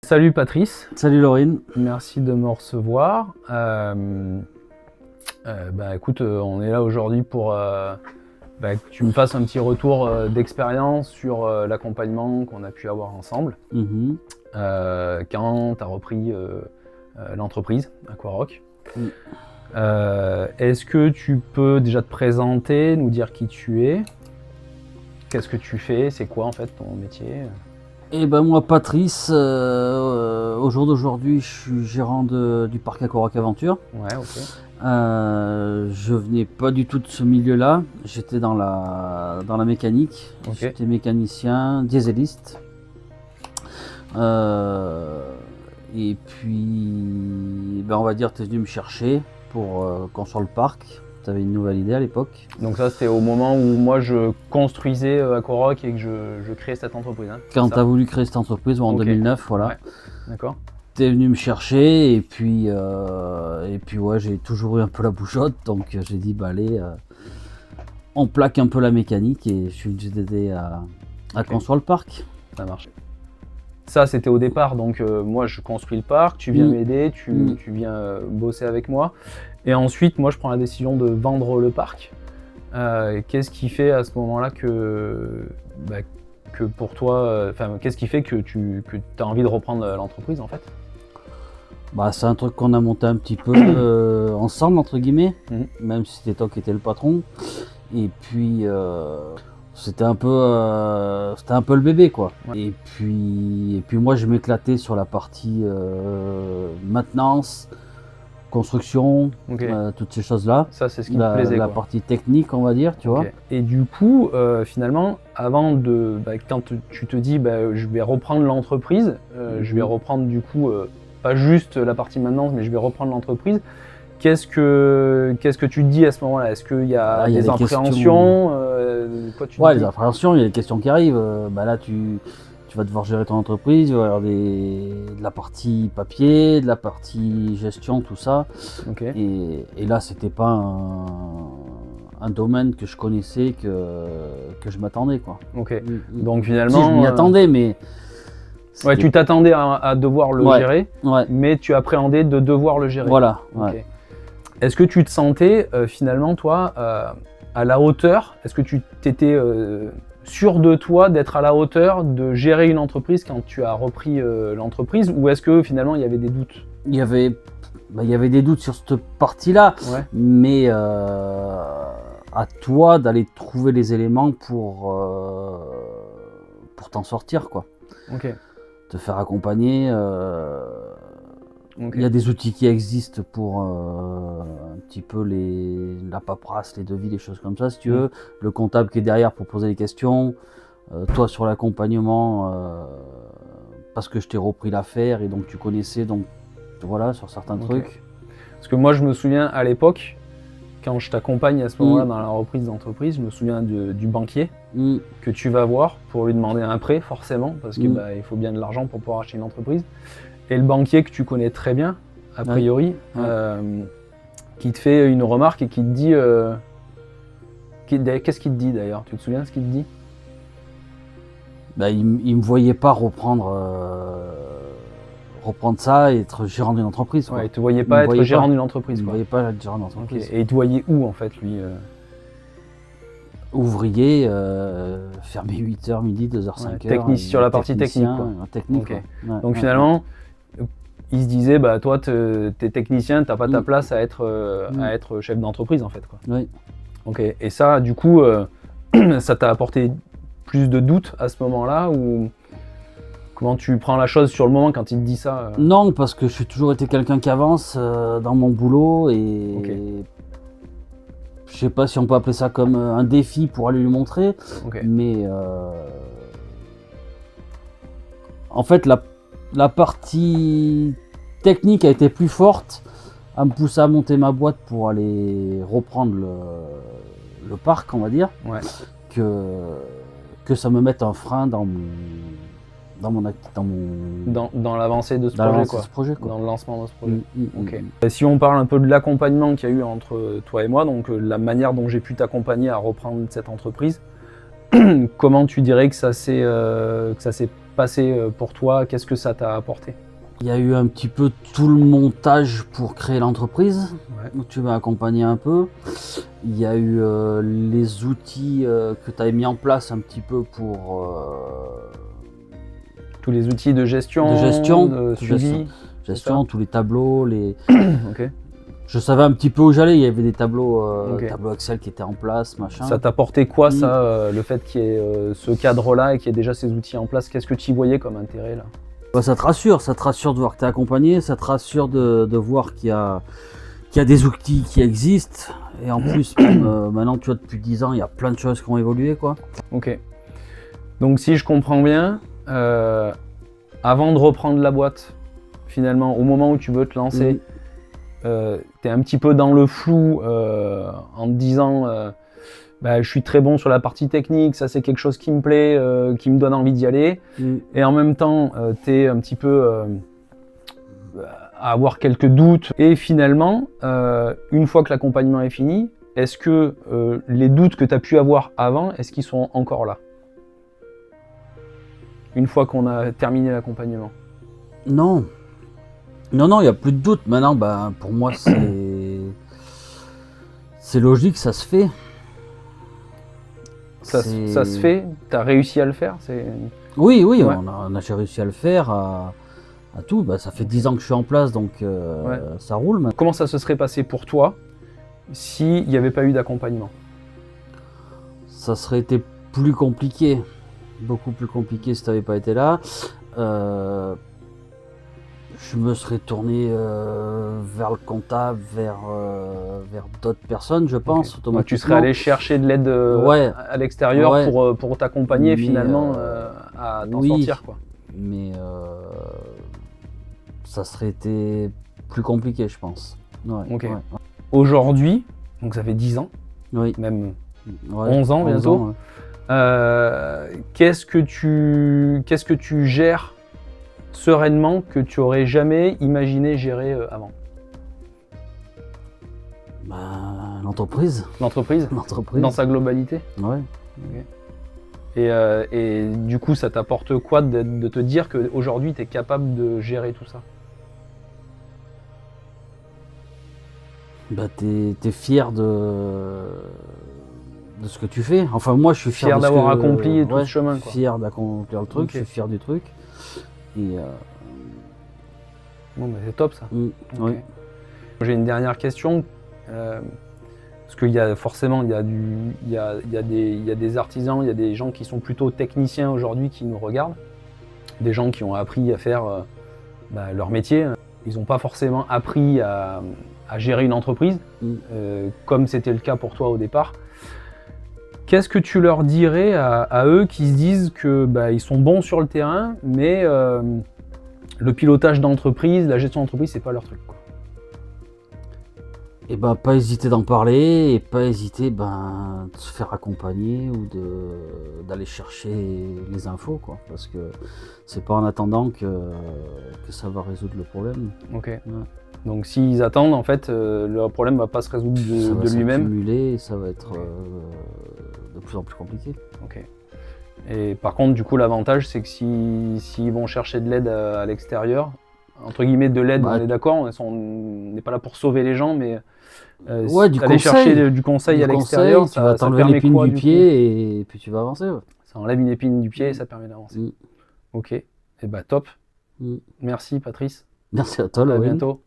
Salut Patrice. Salut Laurine. Merci de me recevoir. Écoute, on est là aujourd'hui pour que tu me fasses un petit retour d'expérience sur l'accompagnement qu'on a pu avoir ensemble quand tu as repris l'entreprise Aquarock. Est-ce que tu peux déjà te présenter, nous dire qui tu es? Qu'est-ce que tu fais? C'est quoi en fait ton métier? Et ben moi Patrice, au jour d'aujourd'hui je suis gérant du parc Aquarock Aventure. Ouais, ok. Je venais pas du tout de ce milieu-là, j'étais dans la mécanique, Okay. J'étais mécanicien, dieseliste. Et puis on va dire tu es venu me chercher pour construire le parc. Tu avais une nouvelle idée à l'époque. Donc ça c'était au moment où moi je construisais Aquarock et que je créais cette entreprise. Hein, quand tu as voulu créer cette entreprise en 2009, voilà. Ouais. D'accord. Tu es venu me chercher et puis ouais, j'ai toujours eu un peu la bougeotte, donc j'ai dit allez, on plaque un peu la mécanique et je suis venu t'aider à construire le parc. Ça marche. Ça c'était au départ, donc moi je construis le parc, tu viens m'aider, tu viens bosser avec moi. Et ensuite, moi, je prends la décision de vendre le parc. Qu'est-ce qui fait à ce moment-là que pour toi, qu'est-ce qui fait que tu as envie de reprendre l'entreprise en fait? C'est un truc qu'on a monté un petit peu ensemble, entre guillemets, même si c'était toi qui étais le patron. Et puis, c'était un peu le bébé, quoi. Ouais. Et puis moi, je m'éclatais sur la partie maintenance, construction, toutes ces choses-là. Ça, c'est ce qui me plaisait. La partie technique, on va dire, tu vois. Et du coup, finalement, avant de, quand tu te dis, je vais reprendre l'entreprise, je vais reprendre du coup, pas juste la partie maintenance, mais je vais reprendre l'entreprise. Qu'est-ce que tu te dis à ce moment-là? Est-ce qu'il y a des appréhensions? Les appréhensions, il y a des questions qui arrivent. Là, tu vas devoir gérer ton entreprise, il va y avoir de la partie papier, de la partie gestion, tout ça. Et là, c'était pas un domaine que je connaissais, que je m'attendais, quoi. Donc finalement, si je m'y attendais, mais ouais, tu t'attendais à devoir le gérer, mais tu appréhendais de devoir le gérer. Voilà. Est-ce que tu te sentais finalement, toi, à la hauteur? Est-ce que tu t'étais sûr de toi d'être à la hauteur de gérer une entreprise quand tu as repris l'entreprise, ou est-ce que finalement il y avait des doutes? Il y avait des doutes sur cette partie-là, mais à toi d'aller trouver les éléments pour t'en sortir, quoi. Te faire accompagner. Il y a des outils qui existent pour un petit peu la paperasse, les devis, les choses comme ça, si tu veux. Le comptable qui est derrière pour poser les questions. Toi sur l'accompagnement, parce que je t'ai repris l'affaire et donc tu connaissais, donc voilà, sur certains trucs. Parce que moi je me souviens à l'époque, quand je t'accompagne à ce moment-là dans la reprise d'entreprise, je me souviens du banquier que tu vas voir pour lui demander un prêt, forcément, parce que il faut bien de l'argent pour pouvoir acheter une entreprise. Et le banquier que tu connais très bien, a priori, qui te fait une remarque et qui te dit... qu'est-ce qu'il te dit d'ailleurs? Tu te souviens de ce qu'il te dit? Il me voyait pas reprendre ça et être gérant d'une entreprise. Ouais, il te voyait pas être gérant d'une entreprise. Il me voyait pas être gérant d'une entreprise. Et il te voyait où en fait, lui? Ouvrier, fermé 8h, midi, 2h, 5h. Sur la partie technique. Technique. Donc finalement, il se disait, toi, t'es technicien, t'as pas ta place à être chef d'entreprise en fait, quoi. Et ça, du coup, ça t'a apporté plus de doutes à ce moment-là, ou comment tu prends la chose sur le moment quand il te dit ça? Non, parce que j'ai toujours été quelqu'un qui avance dans mon boulot et je sais pas si on peut appeler ça comme un défi pour aller lui montrer, mais en fait la partie technique a été plus forte à me pousser à monter ma boîte pour aller reprendre le parc, on va dire, que ça me mette un frein dans l'avancée de ce projet, quoi. Dans le lancement de ce projet. Si on parle un peu de l'accompagnement qu'il y a eu entre toi et moi, donc la manière dont j'ai pu t'accompagner à reprendre cette entreprise, comment tu dirais que ça s'est passé pour toi? Qu'est-ce que ça t'a apporté? Il y a eu un petit peu tout le montage pour créer l'entreprise, où tu m'as accompagné un peu. Il y a eu les outils que tu avais mis en place un petit peu pour... tous les outils de gestion, de suivi, tous les tableaux, Ok. Je savais un petit peu où j'allais, il y avait des tableaux Excel qui étaient en place, machin. Ça t'apportait quoi ça, le fait qu'il y ait ce cadre-là et qu'il y ait déjà ces outils en place? Qu'est-ce que tu y voyais comme intérêt là? Bah, ça te rassure de voir que tu es accompagné, ça te rassure de voir qu'il y a des outils qui existent. Et en plus, maintenant tu vois, depuis 10 ans, il y a plein de choses qui ont évolué, quoi. Ok. Donc si je comprends bien, avant de reprendre la boîte, finalement, au moment où tu veux te lancer, tu es un petit peu dans le flou en te disant je suis très bon sur la partie technique, ça c'est quelque chose qui me plaît, qui me donne envie d'y aller. Et en même temps, tu es un petit peu à avoir quelques doutes. Et finalement, une fois que l'accompagnement est fini, est-ce que les doutes que tu as pu avoir avant, est-ce qu'ils sont encore là? Une fois qu'on a terminé l'accompagnement? Non. Non, il n'y a plus de doute. Maintenant, pour moi, c'est logique, ça se fait. Ça se fait? Tu as réussi à le faire? Oui, ouais. on a réussi à le faire, à tout. Ça fait 10 ans que je suis en place, donc ça roule. Maintenant. Comment ça se serait passé pour toi s'il n'y avait pas eu d'accompagnement? Ça serait été plus compliqué. Beaucoup plus compliqué si tu n'avais pas été là. Je me serais tourné vers le comptable, vers d'autres personnes, je pense, automatiquement. Donc tu serais allé chercher de l'aide à l'extérieur pour t'accompagner finalement à t'en sortir, quoi. Mais ça serait été plus compliqué, je pense. Aujourd'hui, donc ça fait 10 ans, même 11 ans bientôt, qu'est-ce que tu gères sereinement que tu aurais jamais imaginé gérer avant? L'entreprise. L'entreprise dans sa globalité? Ouais. Et du coup, ça t'apporte quoi de te dire qu'aujourd'hui, tu es capable de gérer tout ça? T'es fier de ce que tu fais. Enfin, moi, je suis fier d'avoir accompli tout ce chemin, quoi. Fier d'accomplir le truc, je suis fier du truc. Et bon, c'est top ça. J'ai une dernière question. Parce qu'il y a forcément il y a des artisans, il y a des gens qui sont plutôt techniciens aujourd'hui qui nous regardent. Des gens qui ont appris à faire leur métier. Ils n'ont pas forcément appris à gérer une entreprise, comme c'était le cas pour toi au départ. Qu'est-ce que tu leur dirais à eux qui se disent que ils sont bons sur le terrain, mais le pilotage d'entreprise, la gestion d'entreprise, c'est pas leur truc, quoi? Et pas hésiter d'en parler et pas hésiter de se faire accompagner ou d'aller chercher les infos, quoi, parce que c'est pas en attendant que ça va résoudre le problème. Ok. Ouais. Donc s'ils attendent, en fait, le problème va pas se résoudre de lui-même. Ça va s'accumuler et ça va être de plus en plus compliqué. Ok. Et par contre, du coup, l'avantage, c'est que s'ils vont chercher de l'aide à l'extérieur, entre guillemets de l'aide, on est d'accord, on n'est pas là pour sauver les gens, mais aller chercher du conseil à l'extérieur, ça va t'enlever l'épine du pied et puis tu vas avancer. Ouais. Ça enlève une épine du pied et ça permet d'avancer. Ok, et top. Merci Patrice. Merci à toi, à bientôt.